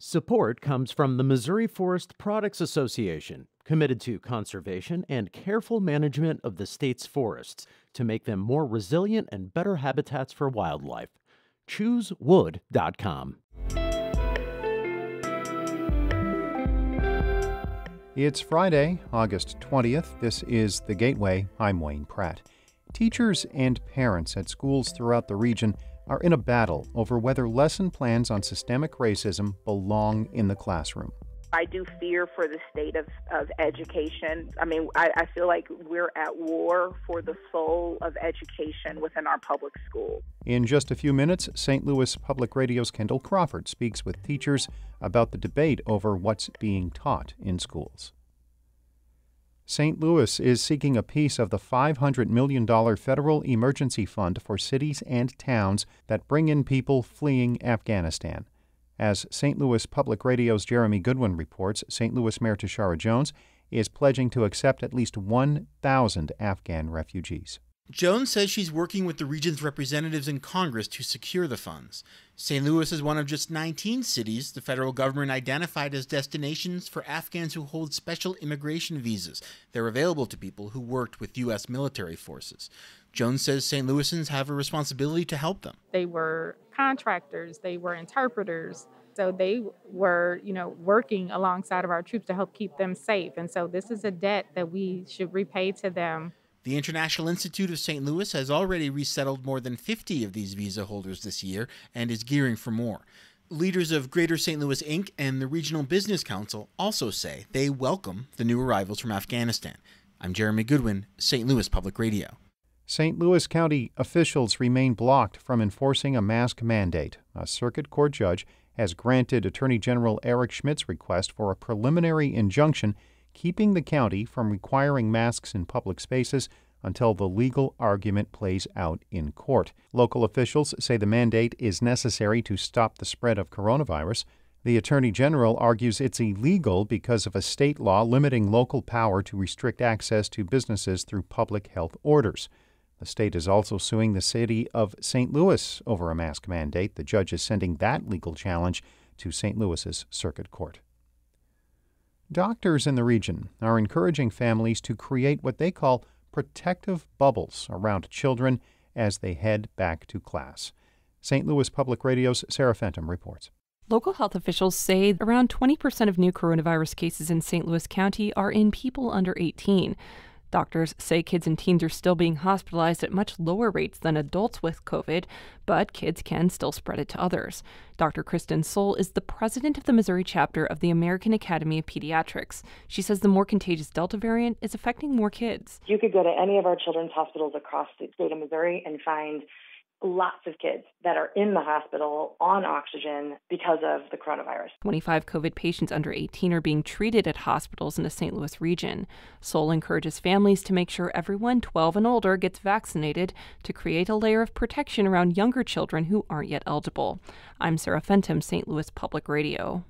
Support comes from the Missouri Forest Products Association, committed to conservation and careful management of the state's forests to make them more resilient and better habitats for wildlife. ChooseWood.com. It's Friday, August 20th. This is The Gateway. I'm Wayne Pratt. Teachers and parents at schools throughout the region are in a battle over whether lesson plans on systemic racism belong in the classroom. I do fear for the state of education. I feel like we're at war for the soul of education within our public school. In just a few minutes, St. Louis Public Radio's Kendall Crawford speaks with teachers about the debate over what's being taught in schools. St. Louis is seeking a piece of the $500 million federal emergency fund for cities and towns that bring in people fleeing Afghanistan. As St. Louis Public Radio's Jeremy Goodwin reports, St. Louis Mayor Tishaura Jones is pledging to accept at least 1,000 Afghan refugees. Jones says she's working with the region's representatives in Congress to secure the funds. St. Louis is one of just 19 cities the federal government identified as destinations for Afghans who hold special immigration visas. They're available to people who worked with U.S. military forces. Jones says St. Louisans have a responsibility to help them. They were contractors, they were interpreters. So they were, working alongside of our troops to help keep them safe. And so this is a debt that we should repay to them. The International Institute of St. Louis has already resettled more than 50 of these visa holders this year and is gearing for more. Leaders of Greater St. Louis Inc. and the Regional Business Council also say they welcome the new arrivals from Afghanistan. I'm Jeremy Goodwin, St. Louis Public Radio. St. Louis County officials remain blocked from enforcing a mask mandate. A circuit court judge has granted Attorney General Eric Schmidt's request for a preliminary injunction keeping the county from requiring masks in public spaces until the legal argument plays out in court. Local officials say the mandate is necessary to stop the spread of coronavirus. The Attorney General argues it's illegal because of a state law limiting local power to restrict access to businesses through public health orders. The state is also suing the city of St. Louis over a mask mandate. The judge is sending that legal challenge to St. Louis's circuit court. Doctors in the region are encouraging families to create what they call protective bubbles around children as they head back to class. St. Louis Public Radio's Sarah Fenton reports. Local health officials say around 20% of new coronavirus cases in St. Louis County are in people under 18. Doctors say kids and teens are still being hospitalized at much lower rates than adults with COVID, but kids can still spread it to others. Dr. Kristen Soul is the president of the Missouri chapter of the American Academy of Pediatrics. She says the more contagious Delta variant is affecting more kids. You could go to any of our children's hospitals across the state of Missouri and find lots of kids that are in the hospital on oxygen because of the coronavirus. 25 COVID patients under 18 are being treated at hospitals in the St. Louis region. Soul encourages families to make sure everyone 12 and older gets vaccinated to create a layer of protection around younger children who aren't yet eligible. I'm Sarah Fenton, St. Louis Public Radio.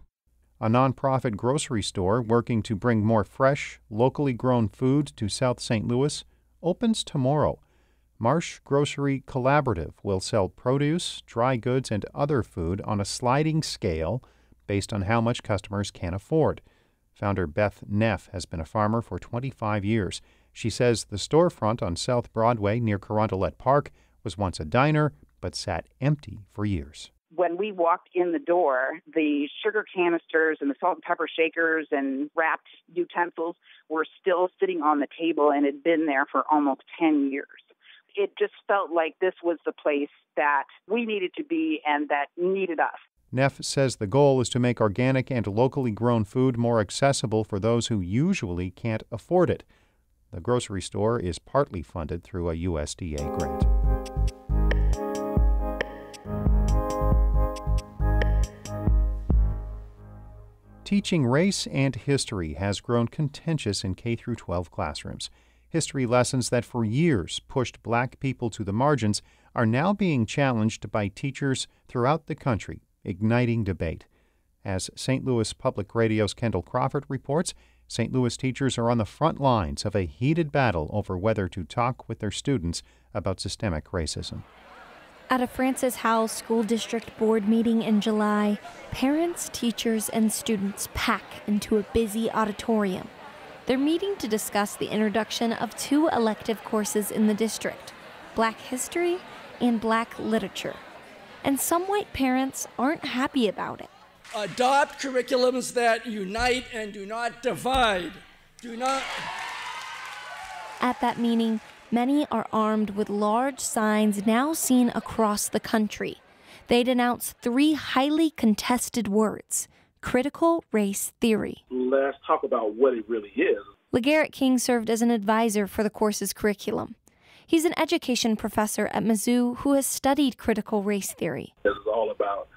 A nonprofit grocery store working to bring more fresh, locally grown food to South St. Louis opens tomorrow. Marsh Grocery Collaborative will sell produce, dry goods, and other food on a sliding scale based on how much customers can afford. Founder Beth Neff has been a farmer for 25 years. She says the storefront on South Broadway near Carondelet Park was once a diner, but sat empty for years. When we walked in the door, the sugar canisters and the salt and pepper shakers and wrapped utensils were still sitting on the table and had been there for almost 10 years. It just felt like this was the place that we needed to be and that needed us. Neff says the goal is to make organic and locally grown food more accessible for those who usually can't afford it. The grocery store is partly funded through a USDA grant. Teaching race and history has grown contentious in K-12 classrooms. History lessons that for years pushed black people to the margins are now being challenged by teachers throughout the country, igniting debate. As St. Louis Public Radio's Kendall Crawford reports, St. Louis teachers are on the front lines of a heated battle over whether to talk with their students about systemic racism. At a Francis Howell School District Board meeting in July, parents, teachers, and students pack into a busy auditorium. They're meeting to discuss the introduction of 2 elective courses in the district, Black History and Black Literature. And some white parents aren't happy about it. Adopt curriculums that unite and do not divide. At that meeting, many are armed with large signs now seen across the country. They denounce 3 highly contested words: critical race theory. Let's talk about what it really is. LeGarrette King served as an advisor for the course's curriculum. He's an education professor at Mizzou who has studied critical race theory. This is all about,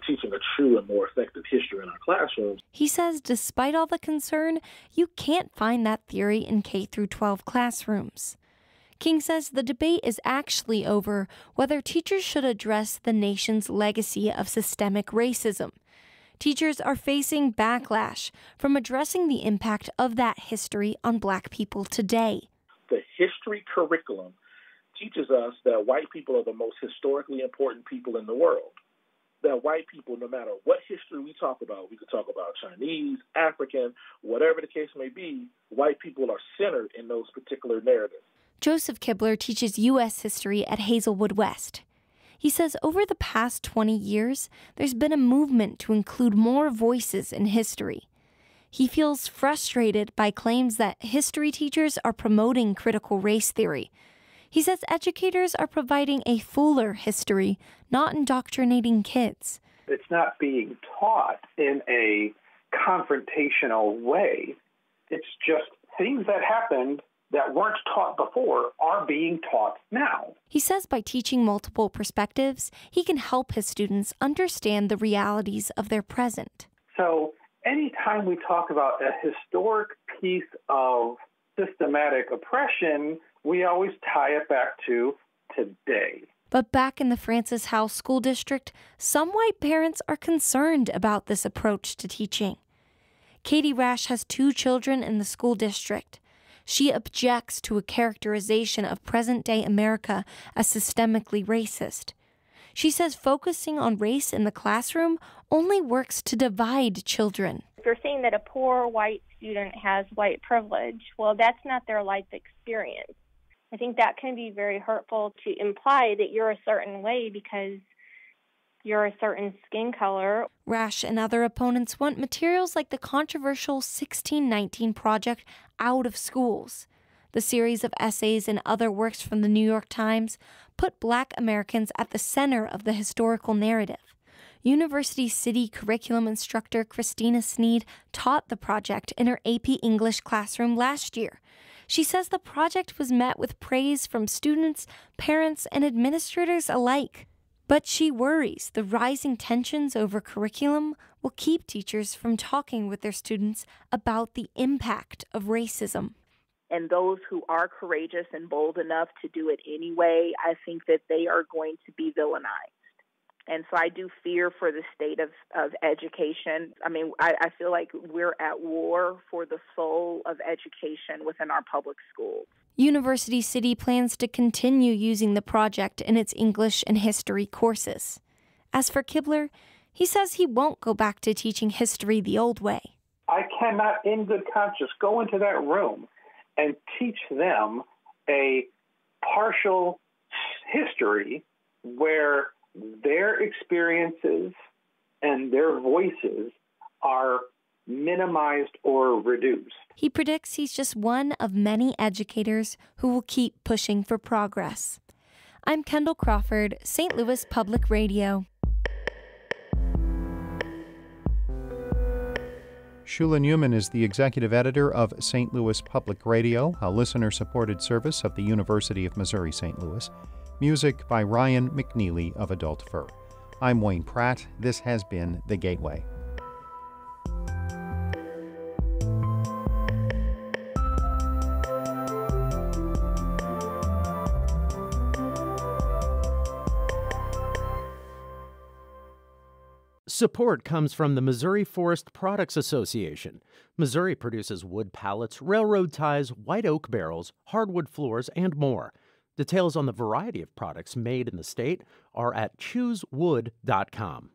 teaching a true and more effective history in our classrooms. He says despite all the concern, you can't find that theory in K-12 classrooms. King says the debate is actually over whether teachers should address the nation's legacy of systemic racism. Teachers are facing backlash from addressing the impact of that history on Black people today. The history curriculum teaches us that white people are the most historically important people in the world. That white people, no matter what history we talk about, we could talk about Chinese, African, whatever the case may be, white people are centered in those particular narratives. Joseph Kibler teaches U.S. history at Hazelwood West. He says over the past 20 years, there's been a movement to include more voices in history. He feels frustrated by claims that history teachers are promoting critical race theory. He says educators are providing a fuller history, not indoctrinating kids. It's not being taught in a confrontational way. It's just things that happened that weren't taught before are being taught now. He says by teaching multiple perspectives, he can help his students understand the realities of their present. So anytime we talk about a historic piece of systematic oppression, we always tie it back to today. But back in the Francis Howell School District, some white parents are concerned about this approach to teaching. Katie Rash has 2 children in the school district. She objects to a characterization of present-day America as systemically racist. She says focusing on race in the classroom only works to divide children. If you're saying that a poor white student has white privilege, well, that's not their life experience. I think that can be very hurtful to imply that you're a certain way because you're a certain skin color. Rash and other opponents want materials like the controversial 1619 Project out of schools. The series of essays and other works from the New York Times put Black Americans at the center of the historical narrative. University City curriculum instructor Christina Sneed taught the project in her AP English classroom last year. She says the project was met with praise from students, parents, and administrators alike. But she worries the rising tensions over curriculum will keep teachers from talking with their students about the impact of racism. And those who are courageous and bold enough to do it anyway, I think that they are going to be villainized. And so I do fear for the state of education. I mean, I feel like we're at war for the soul of education within our public schools. University City plans to continue using the project in its English and history courses. As for Kibler, he says he won't go back to teaching history the old way. I cannot, in good conscience, go into that room and teach them a partial history where their experiences and their voices are minimized or reduced. He predicts he's just one of many educators who will keep pushing for progress. I'm Kendall Crawford, St. Louis Public Radio. Shula Newman is the executive editor of St. Louis Public Radio, a listener-supported service of the University of Missouri-St. Louis. Music by Ryan McNeely of Adult Fur. I'm Wayne Pratt. This has been The Gateway. Support comes from the Missouri Forest Products Association. Missouri produces wood pallets, railroad ties, white oak barrels, hardwood floors, and more. Details on the variety of products made in the state are at choosewood.com.